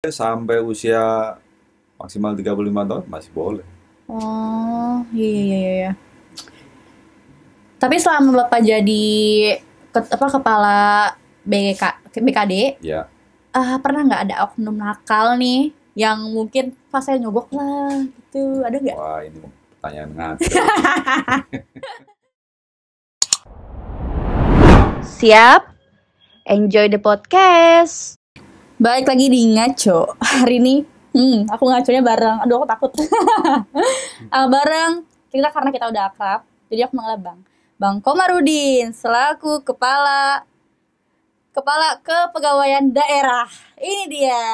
Sampai usia maksimal 35 tahun masih boleh. Oh, iya iya iya iya. Tapi selama Bapak jadi kepala BKD, Ya, pernah nggak ada oknum nakal nih yang mungkin pas saya nyogok lah gitu, ada nggak? wah ini pertanyaan ngaco. Siap? Enjoy the podcast. Balik lagi di Ngaco hari ini. Aku ngaconya bareng. Aduh, aku takut. Bareng karena kita udah akrab. Jadi aku manggil Bang Komarudin selaku kepala kepegawaian daerah. Ini dia.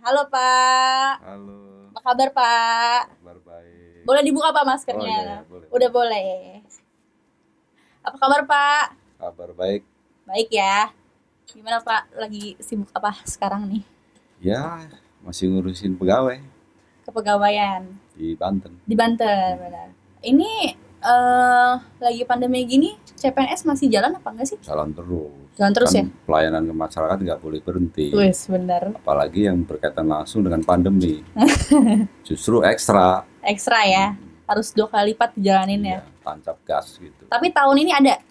Halo Pak. Halo, Apa kabar Pak? kabar baik. Boleh dibuka Pak Oh maskernya? iya, boleh. Udah boleh. Apa kabar Pak? Kabar baik. Baik ya. Gimana Pak? Lagi sibuk apa sekarang nih? Ya, masih ngurusin pegawai Kepegawaian di Banten. di Banten, benar. Ini lagi pandemi gini, CPNS masih jalan apa enggak sih? Jalan terus. Jalan terus ya? Kan pelayanan ke masyarakat nggak boleh berhenti. Wes, benar. Apalagi yang berkaitan langsung dengan pandemi. Justru ekstra. Ekstra ya. Harus 2 kali lipat dijalanin ya. Ya, tancap gas gitu. Tapi tahun ini ada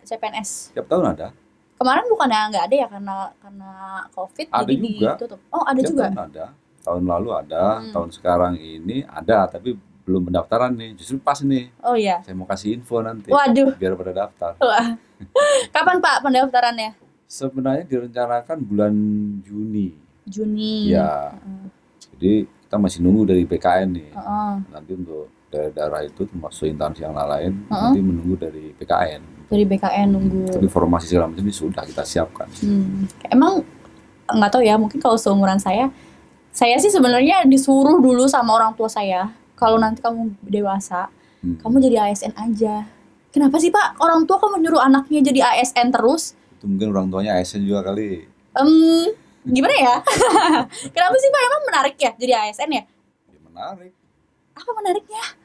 CPNS. Tiap tahun ada. Kemarin bukannya nggak ada ya karena COVID Ada jadi juga. ditutup. Oh, ada Tiap juga. tahun ada. Tahun lalu ada, tahun sekarang ini ada, tapi belum pendaftaran nih. Justru pas nih. Oh iya. Saya mau kasih info nanti. Waduh. Biar pada daftar. Wah. Kapan Pak pendaftarannya? Sebenarnya direncanakan bulan Juni. Juni. Ya. Jadi kita masih nunggu dari PKN nih. Heeh. Nanti untuk daerah-daerah itu termasuk instansi yang lain, nanti menunggu dari PKN. Dari BKN nunggu. Tapi formasi segala macam ini sudah kita siapkan. Emang nggak tahu ya, mungkin kalau seumuran saya sih sebenarnya disuruh dulu sama orang tua saya, kalau nanti kamu dewasa, kamu jadi ASN aja. Kenapa sih Pak, orang tua kamu nyuruh anaknya jadi ASN terus? Itu mungkin orang tuanya ASN juga kali. Gimana ya? Kenapa sih Pak, emang menarik ya jadi ASN ya? Ya, menarik. Apa menariknya?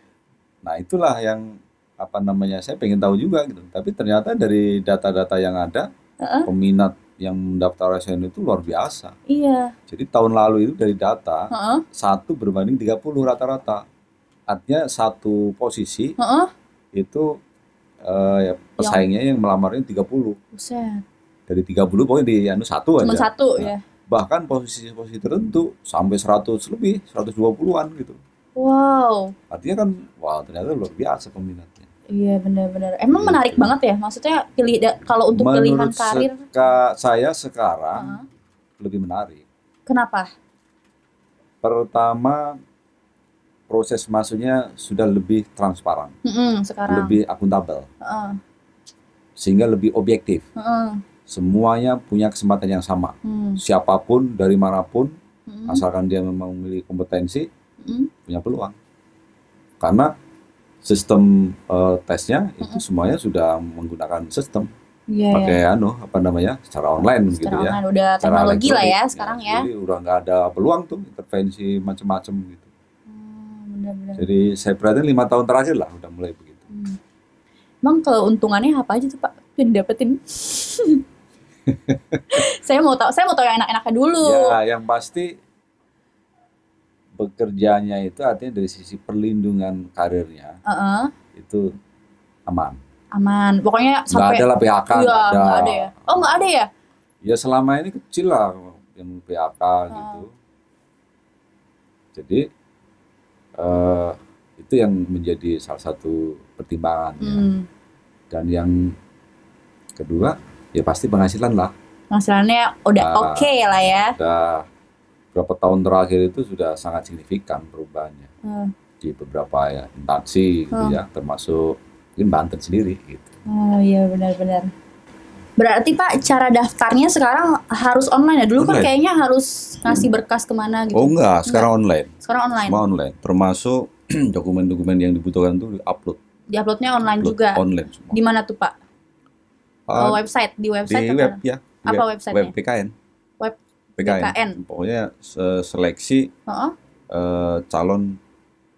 Nah itulah yang saya pengen tahu juga gitu. Tapi ternyata dari data-data yang ada, peminat yang mendaftar ASN itu luar biasa. Iya. Jadi tahun lalu itu dari data 1 berbanding 30 rata-rata. Artinya satu posisi itu ya pesaingnya yang melamarnya 30. Buset. Dari 30 pokoknya di satu aja. Cuma satu Nah, ya. bahkan posisi-posisi tertentu sampai 100 lebih, 120-an gitu. Wow. Artinya kan wah ternyata luar biasa peminatnya. Iya benar-benar. Emang menarik banget ya. Maksudnya kalau untuk pilihan Menurut karir. saya sekarang lebih menarik. Kenapa? Pertama, proses masuknya sudah lebih transparan, Sekarang. lebih akuntabel, sehingga lebih objektif. Semuanya punya kesempatan yang sama. Siapapun dari manapun, asalkan dia memang memiliki kompetensi, punya peluang. Karena sistem tesnya itu semuanya sudah menggunakan sistem. Pakai secara online gitu Secara ya. online, udah Secara teknologi lah ya elektronik. sekarang ya. Jadi udah nggak ada peluang tuh intervensi macam-macam gitu. Benar-benar. Jadi saya perhatiin 5 tahun terakhir lah udah mulai begitu. Emang keuntungannya apa aja tuh Pak yang didapetin? Saya mau tahu yang enak-enaknya dulu. Ya, yang pasti bekerjanya itu artinya dari sisi perlindungan karirnya itu aman. Aman. Pokoknya Nggak sampai ada lah PHK, iya, nggak ada. nggak ada ya. Oh, nggak ada ya? Ya selama ini kecil lah yang PHK gitu. Jadi itu yang menjadi salah satu pertimbangannya. Dan yang kedua ya pasti penghasilan lah. Penghasilannya udah oke lah ya. Udah beberapa tahun terakhir itu sudah sangat signifikan perubahannya di beberapa ya instansi gitu ya, termasuk mungkin Banten sendiri gitu. Oh iya benar-benar. Berarti Pak cara daftarnya sekarang harus online ya? Dulu kan Online. kayaknya harus ngasih berkas kemana gitu. Oh enggak, sekarang online. Sekarang online. Semua online, termasuk dokumen-dokumen yang dibutuhkan itu di-upload. Di-uploadnya online juga. Online semua. Di mana tuh Pak? Website, di website Di apa? web ya. Di Apa web, websitenya? Web PKN. Web PKN. BKN. Pokoknya seleksi calon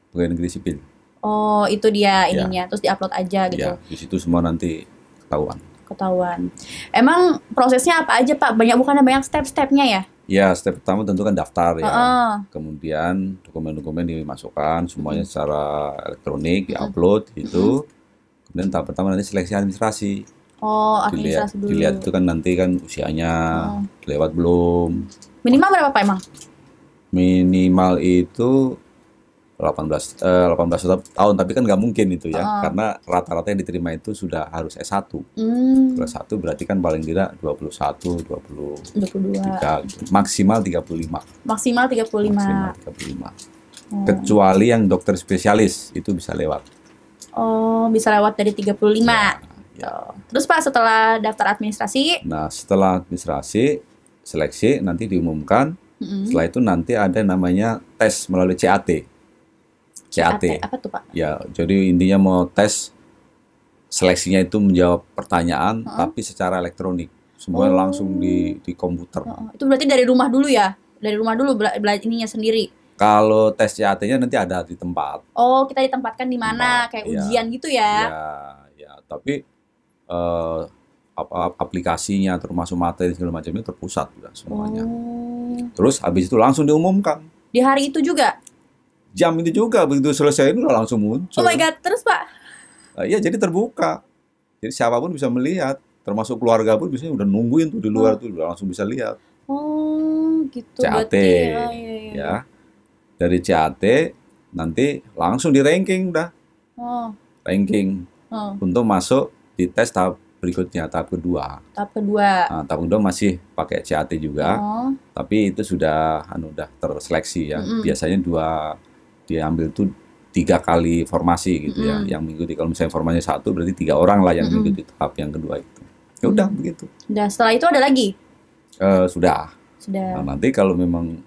pegawai negeri sipil. Oh, itu dia ininya. Terus di-upload aja gitu. Ya, di situ semua nanti ketahuan. Ketahuan. Emang prosesnya apa aja Pak? Bukannya banyak step-stepnya ya? Ya, step pertama tentu kan daftar ya. Kemudian dokumen-dokumen dimasukkan semuanya secara elektronik, diupload gitu. Kemudian tahap pertama nanti seleksi administrasi. Administrasi dulu. Dilihat itu kan nanti kan usianya lewat belum. Minimal berapa Pak emang? Minimal itu 18 tahun, tapi kan nggak mungkin itu ya, karena rata-rata yang diterima itu sudah harus S1. Kalau S1 berarti kan paling tidak 21, 22, gitu. Maksimal 35. Maksimal 35. Maksimal 35. Kecuali yang dokter spesialis itu bisa lewat. Bisa lewat dari 35. Ya. Terus Pak setelah daftar administrasi? Nah, setelah administrasi, seleksi nanti diumumkan. Setelah itu nanti ada namanya tes melalui CAT. Apa tuh Pak? Ya, jadi intinya mau tes seleksinya itu menjawab pertanyaan tapi secara elektronik. Semuanya langsung di komputer. Itu berarti dari rumah dulu ya? Dari rumah dulu belajar ininya sendiri. Kalau tes CAT-nya nanti ada di tempat. Kita ditempatkan di mana? Kayak ujian gitu ya? Ya, tapi aplikasinya termasuk materi segala macamnya terpusat juga semuanya. Terus habis itu langsung diumumkan. Di hari itu juga? Jam itu juga, begitu selesai itu langsung muncul. Oh my God, terus Pak? Iya, jadi terbuka. Jadi siapapun bisa melihat, termasuk keluarga pun biasanya udah nungguin tuh di luar tuh, udah langsung bisa lihat. Gitu. CAT, ya. Dari CAT nanti langsung di ranking dah. Ranking untuk masuk di tes tahap berikutnya, tahap kedua. Nah, tahap kedua masih pakai CAT juga, tapi itu sudah udah terseleksi ya. Biasanya diambil tuh 3 kali formasi gitu ya. Yang mengikuti, kalau misalnya formasinya 1 berarti 3 orang lah yang mengikuti tahap yang kedua itu. Ya udah begitu. Udah, setelah itu ada lagi? Sudah. Nah, nanti kalau memang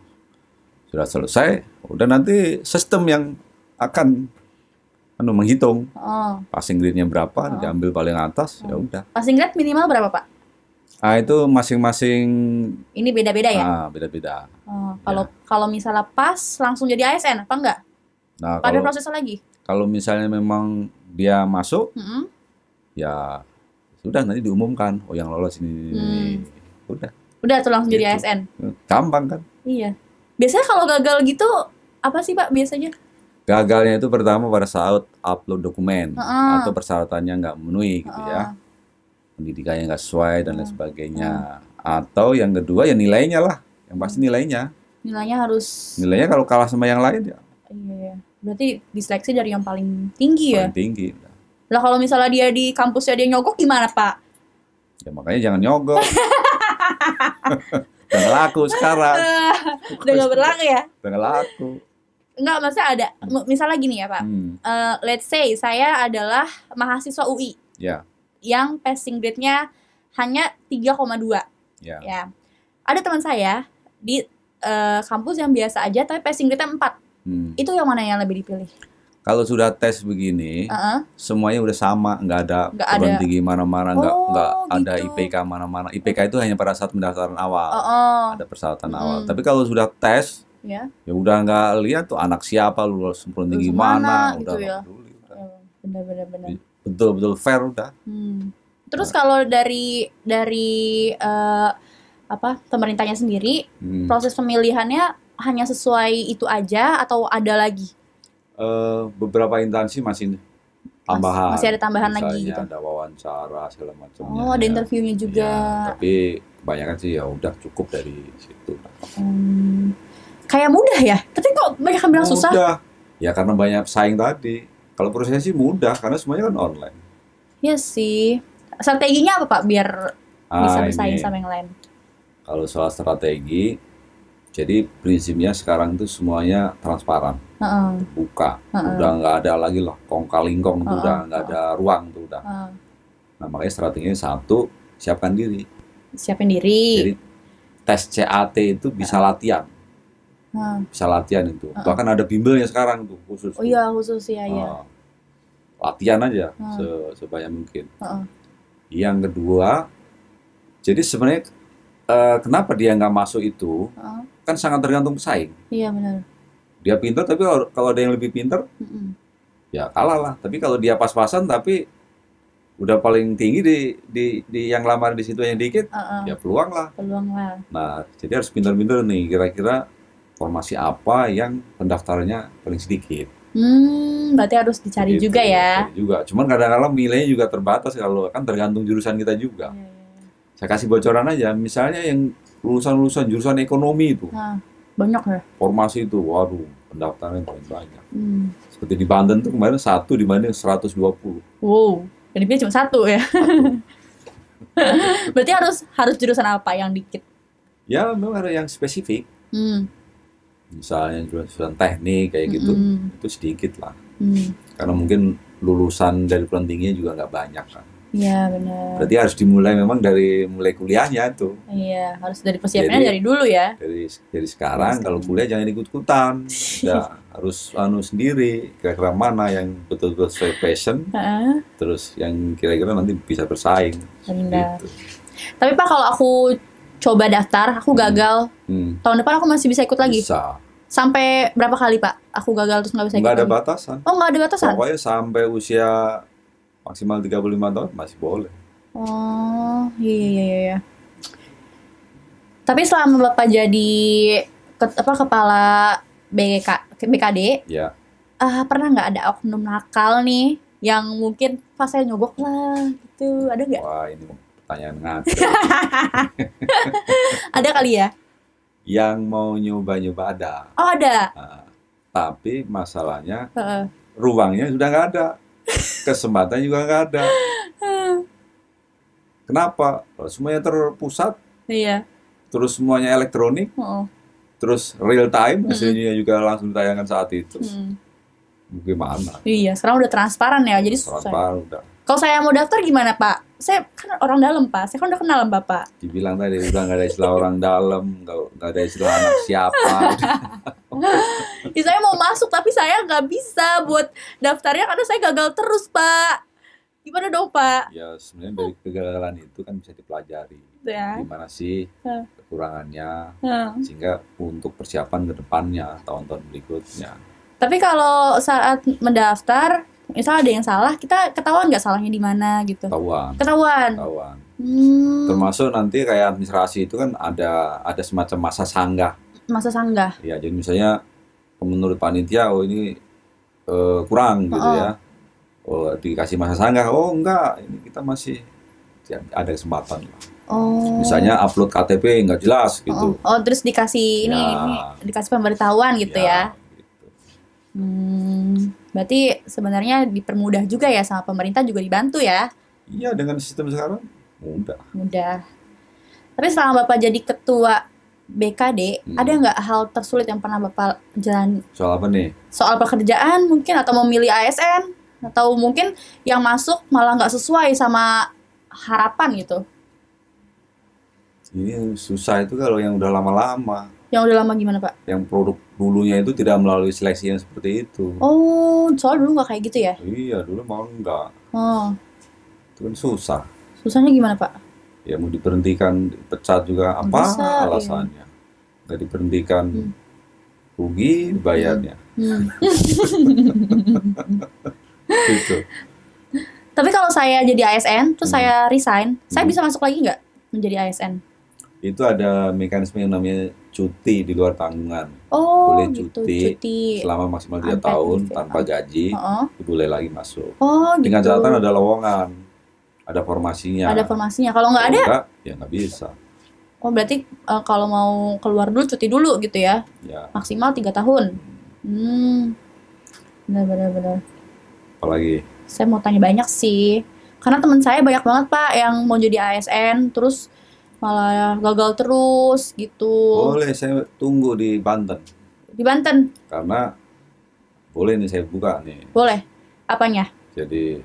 sudah selesai, udah nanti sistem yang akan menghitung passing grade-nya berapa, diambil paling atas, ya udah. Passing grade minimal berapa Pak? Itu masing-masing. Ini beda-beda ya? Beda-beda. Kalau misalnya pas langsung jadi ASN apa enggak? Nah, ada prosesnya lagi? Kalau misalnya memang dia masuk, ya sudah nanti diumumkan. Yang lolos ini. Udah tuh langsung jadi ASN. Gampang kan? Iya. Biasanya kalau gagal gitu apa sih Pak biasanya? Gagalnya itu pertama pada saat upload dokumen atau persyaratannya nggak memenuhi gitu ya. Pendidikannya nggak sesuai dan lain sebagainya. Atau yang kedua ya nilainya lah. Yang pasti nilainya. Nilainya kalau kalah sama yang lain ya. Iya. Berarti diseleksi dari yang paling tinggi ya? Paling tinggi. Lah kalau misalnya dia di kampusnya dia nyogok gimana Pak? Ya makanya jangan nyogok. Udah nggak laku sekarang. Udah nggak berlaku ya? Udah nggak laku. Enggak, maksudnya ada. Misalnya gini ya Pak. Let's say saya adalah mahasiswa UI. Ya. Yang passing grade-nya hanya 3,2. Ya. Ada teman saya di kampus yang biasa aja tapi passing grade-nya 4. Itu yang mana yang lebih dipilih? Kalau sudah tes begini, semuanya udah sama, nggak ada perguruan tinggi mana-mana, nggak ada gitu. IPK mana-mana. IPK itu hanya pada saat pendaftaran awal, ada persyaratan awal. Tapi kalau sudah tes, ya udah nggak lihat tuh anak siapa, lulus perguruan tinggi mana, gitu udah ya. peduli. Benar. Betul-betul fair udah. Terus kalau dari pemerintahnya sendiri, proses pemilihannya hanya sesuai itu aja atau ada lagi? Beberapa instansi masih tambahan. Masih ada tambahan lagi gitu. Ada wawancara segala macamnya. Ada interviewnya juga. Ya, tapi kebanyakan sih ya udah cukup dari situ. Kayak mudah ya, tapi kok banyak yang bilang susah? Mudah. Ya karena banyak saing tadi. Kalau prosesnya sih mudah karena semuanya kan online. Iya sih. Strateginya apa Pak biar bisa bersaing sama yang lain? Kalau soal strategi, jadi prinsipnya sekarang itu semuanya transparan, buka, udah nggak ada lagi lah kong-kalingkong, udah nggak ada ruang tuh udah. Nah makanya strateginya satu, siapkan diri. Siapin diri. Jadi tes CAT itu bisa latihan, bisa latihan itu. Bahkan ada bimbelnya sekarang tuh khusus. Oh iya khusus ya. Latihan aja sebanyak mungkin. Yang kedua, jadi sebenarnya kenapa dia nggak masuk itu? Kan sangat tergantung pesaing. Iya benar. Dia pintar tapi kalau ada yang lebih pintar, ya kalah lah. Tapi kalau dia pas-pasan tapi udah paling tinggi di yang lamar di situ yang dikit, ya peluang lah. Nah, jadi harus pintar-pintar nih, kira-kira formasi apa yang pendaftarannya paling sedikit. Berarti harus dicari Gitu, juga ya. dicari juga. Cuman kadang-kadang nilainya juga terbatas, kalau kan tergantung jurusan kita juga. Saya kasih bocoran aja, misalnya yang lulusan jurusan ekonomi itu, banyak ya. formasi itu, waduh, pendaftarannya paling banyak. Seperti di Banten tuh kemarin 1 dibanding 120. Wow, jadi dia cuma 1 ya. Berarti harus jurusan apa yang dikit? Ya, memang ada yang spesifik. Misalnya jurusan teknik kayak gitu, itu sedikit lah. Karena mungkin lulusan dari perguruan tingginya juga nggak banyak kan. Iya, benar. Berarti harus dimulai memang dari mulai kuliahnya tuh. Iya, harus dari persiapannya dari dulu ya. Dari sekarang kalau kuliah jangan ikut-ikutan. Ya, harus sendiri kira-kira mana yang betul-betul sesuai passion. Terus yang kira-kira nanti bisa bersaing. Benar. Gitu. Tapi Pak, kalau aku coba daftar, aku gagal. Tahun depan aku masih bisa ikut lagi? Bisa. Sampai berapa kali Pak aku gagal terus nggak bisa ikut lagi? Nggak ada batasan. Oh, nggak ada batasan? Pokoknya sampai usia maksimal 35 tahun masih boleh. Oh, iya. Tapi selama Bapak jadi kepala BKD, ya. Pernah nggak ada oknum nakal nih yang mungkin pas saya nyogok lah gitu, ada nggak? Wah, ini pertanyaan ngaco. Ada kali ya? Yang mau nyoba-nyoba ada. Oh, ada. Tapi masalahnya ruangnya sudah nggak ada, kesempatan juga nggak ada. Kenapa? Semuanya terpusat. Iya. Terus semuanya elektronik. Terus real time, hasilnya juga langsung ditayangkan saat itu. Gimana? Iya, sekarang udah transparan ya, jadi transparan udah. Kalau saya mau daftar gimana Pak? Saya kan orang dalam Pak, saya kan udah kenal sama Bapak. Dibilang tadi udah nggak ada istilah orang dalam, nggak ada istilah anak siapa. Ya, saya mau masuk tapi saya nggak bisa buat daftarnya karena saya gagal terus Pak. Gimana dong Pak? Ya sebenarnya dari kegagalan itu kan bisa dipelajari. Ya. Gimana sih kekurangannya, sehingga untuk persiapan ke depannya, tahun-tahun berikutnya. Tapi kalau saat mendaftar, misal ada yang salah, kita ketahuan nggak salahnya di mana gitu? Ketahuan. Termasuk nanti kayak administrasi itu kan ada semacam masa sanggah. Masa sanggah. Ya, jadi misalnya menurut panitia, ini kurang gitu ya. Dikasih masa sanggah, enggak, ini kita masih ada kesempatan lah. Misalnya upload KTP nggak jelas gitu. Terus dikasih ini dikasih pemberitahuan gitu ya. Berarti sebenarnya dipermudah juga ya, sama pemerintah juga dibantu ya? Iya, dengan sistem sekarang mudah. Tapi selama Bapak jadi ketua BKD, ada nggak hal tersulit yang pernah Bapak jalani? Soal apa nih? Soal pekerjaan mungkin, atau memilih ASN, atau mungkin yang masuk malah nggak sesuai sama harapan gitu? Ini susah itu kalau yang udah lama-lama. Yang udah lama gimana Pak? Yang produk dulunya itu tidak melalui seleksi yang seperti itu. Soal dulu nggak kayak gitu ya? Iya, dulu mau enggak. Itu kan susah. Susahnya gimana Pak? Ya mau diberhentikan, dipecat juga apa alasannya? Nggak diberhentikan, rugi bayarnya. Gitu. Tapi kalau saya jadi ASN, terus saya resign, saya bisa masuk lagi nggak menjadi ASN? Itu ada mekanisme yang namanya cuti di luar tanggungan. Boleh cuti selama maksimal 3 tahun tanpa gaji, boleh lagi masuk. Dengan catatan ada lowongan, ada formasinya. Kalau nggak ada? Enggak, ya nggak bisa. Berarti kalau mau keluar dulu cuti dulu gitu ya? Maksimal 3 tahun. Benar. Apalagi? Saya mau tanya banyak sih, karena teman saya banyak banget Pak yang mau jadi ASN terus malah gagal terus gitu. Boleh saya tunggu di Banten. Di Banten? Karena boleh nih saya buka nih. Boleh. Apanya? Jadi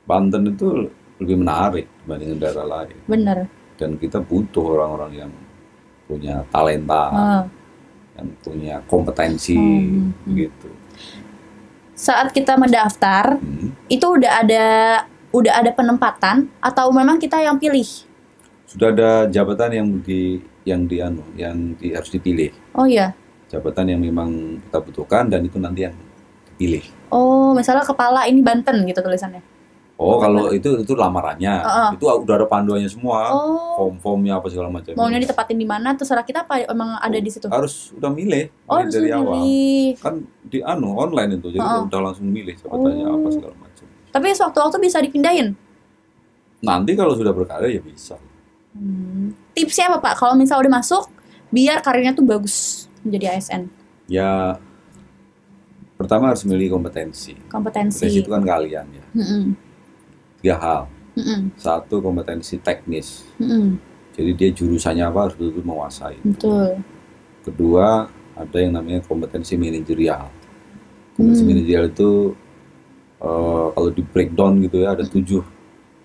Banten itu lebih menarik dibanding daerah lain. Bener. Dan kita butuh orang-orang yang punya talenta, yang punya kompetensi, gitu. Saat kita mendaftar, itu udah ada penempatan atau memang kita yang pilih? Sudah ada jabatan yang harus dipilih. Oh iya. Jabatan yang memang kita butuhkan dan itu nanti yang dipilih. Misalnya kepala ini Banten gitu tulisannya. Oh, kalau itu lamarannya, itu udah ada panduannya semua, form-formnya apa segala macam. Maunya ditepatin di mana, terserah kita apa emang ada di situ. Harus udah milih harus dari milih. awal. Kan di online itu, jadi udah langsung milih tanya apa segala macam. Tapi sewaktu-waktu bisa dipindahin? Nanti kalau sudah berkarya ya bisa. Tipsnya apa Pak? Kalau misal udah masuk, biar karirnya tuh bagus menjadi ASN. Ya, pertama harus milih kompetensi. Kompetensi itu kan kalian ya. 3 hal. Satu, kompetensi teknis. Jadi dia jurusannya apa harus betul menguasai. Betul. Kedua, ada yang namanya kompetensi manajerial. Kompetensi manajerial itu kalau di breakdown gitu ya ada 7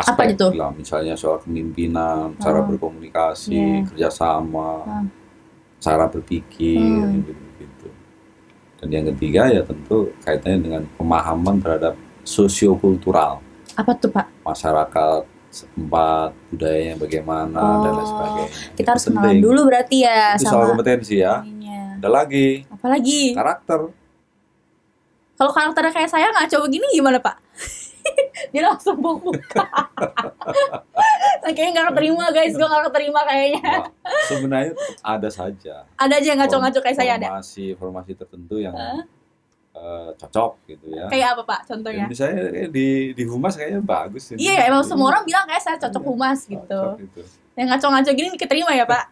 aspek. Lah, misalnya soal kepemimpinan, cara berkomunikasi, kerjasama, cara berpikir, gitu. Dan yang ketiga ya tentu kaitannya dengan pemahaman terhadap sosiokultural. Apa tuh Pak? Masyarakat setempat, budayanya bagaimana, dan lain sebagainya. Kita harus kenalan dulu berarti ya. Itu soal kompetensi ya. Ada lagi. Apa lagi? Karakter. Kalau karakternya kayak saya ngaco begini gimana Pak? Dia langsung buka. Kayaknya nggak keterima guys, gue nggak keterima kayaknya. Nah, sebenarnya ada saja. Ada aja yang ngaco-ngaco kayak saya ada. Informasi tertentu yang cocok gitu ya. Kayak apa Pak contohnya? Misalnya di humas kayaknya bagus. Iya, emang semua orang bilang kayak saya cocok humas gitu. Yang ngaco-ngaco gini diketerima ya Pak?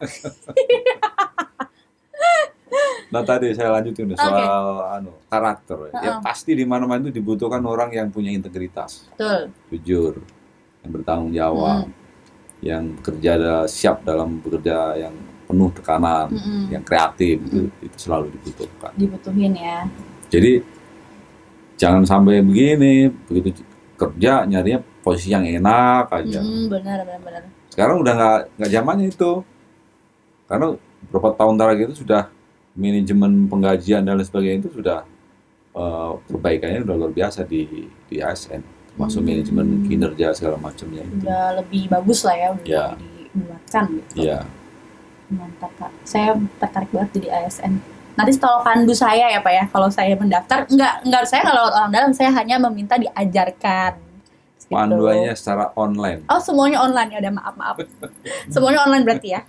Nah tadi saya lanjutin soal karakter. Ya pasti di mana-mana itu dibutuhkan orang yang punya integritas. Betul. Jujur, yang bertanggung jawab, yang bekerja siap dalam bekerja yang penuh tekanan, yang kreatif itu selalu dibutuhkan. Dibutuhin ya. Jadi jangan sampai begini, begitu kerja nyarinya posisi yang enak aja. Benar. Sekarang udah nggak zamannya itu, karena beberapa tahun terakhir itu sudah manajemen penggajian dan lain sebagainya itu sudah perbaikannya udah luar biasa di ASN, termasuk manajemen kinerja segala macamnya itu. Udah lebih bagus lah ya, udah dibuatkan gitu. Iya. Mantap Pak, saya tertarik banget jadi ASN. Nanti setelah pandu saya ya Pak ya, kalau saya mendaftar, enggak saya nggak lewat orang dalam, saya hanya meminta diajarkan. Gitu. Panduannya secara online. Oh semuanya online ya, udah maaf. Semuanya online berarti ya.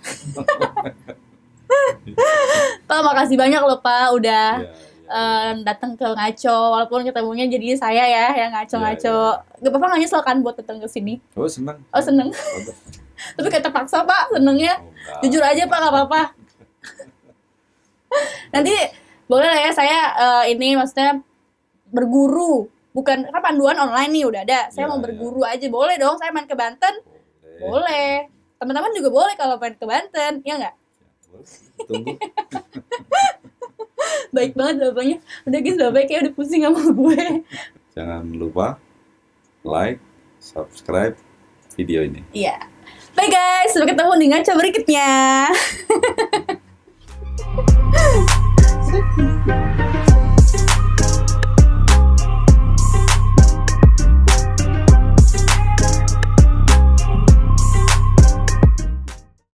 Pak makasih banyak loh Pak udah datang ke Ngaco, walaupun ketemunya jadi saya ya yang ngaco-ngaco. Gak apa-apa nggak nyesel kan buat datang ke sini? Oh seneng. Tapi kayak terpaksa Pak senengnya. Jujur aja Pak nggak apa-apa. Nanti boleh lah ya saya ini maksudnya berguru, bukan kan panduan online nih udah ada. Saya mau berguru aja, boleh dong saya main ke Banten? Boleh. Teman-teman juga boleh kalau main ke Banten, ya nggak? Tunggu. Baik banget bapaknya. Udah guys, bapaknya kayak udah pusing sama gue. Jangan lupa like, subscribe video ini. Iya. Bye guys, sampai ketemu di Ngaco berikutnya.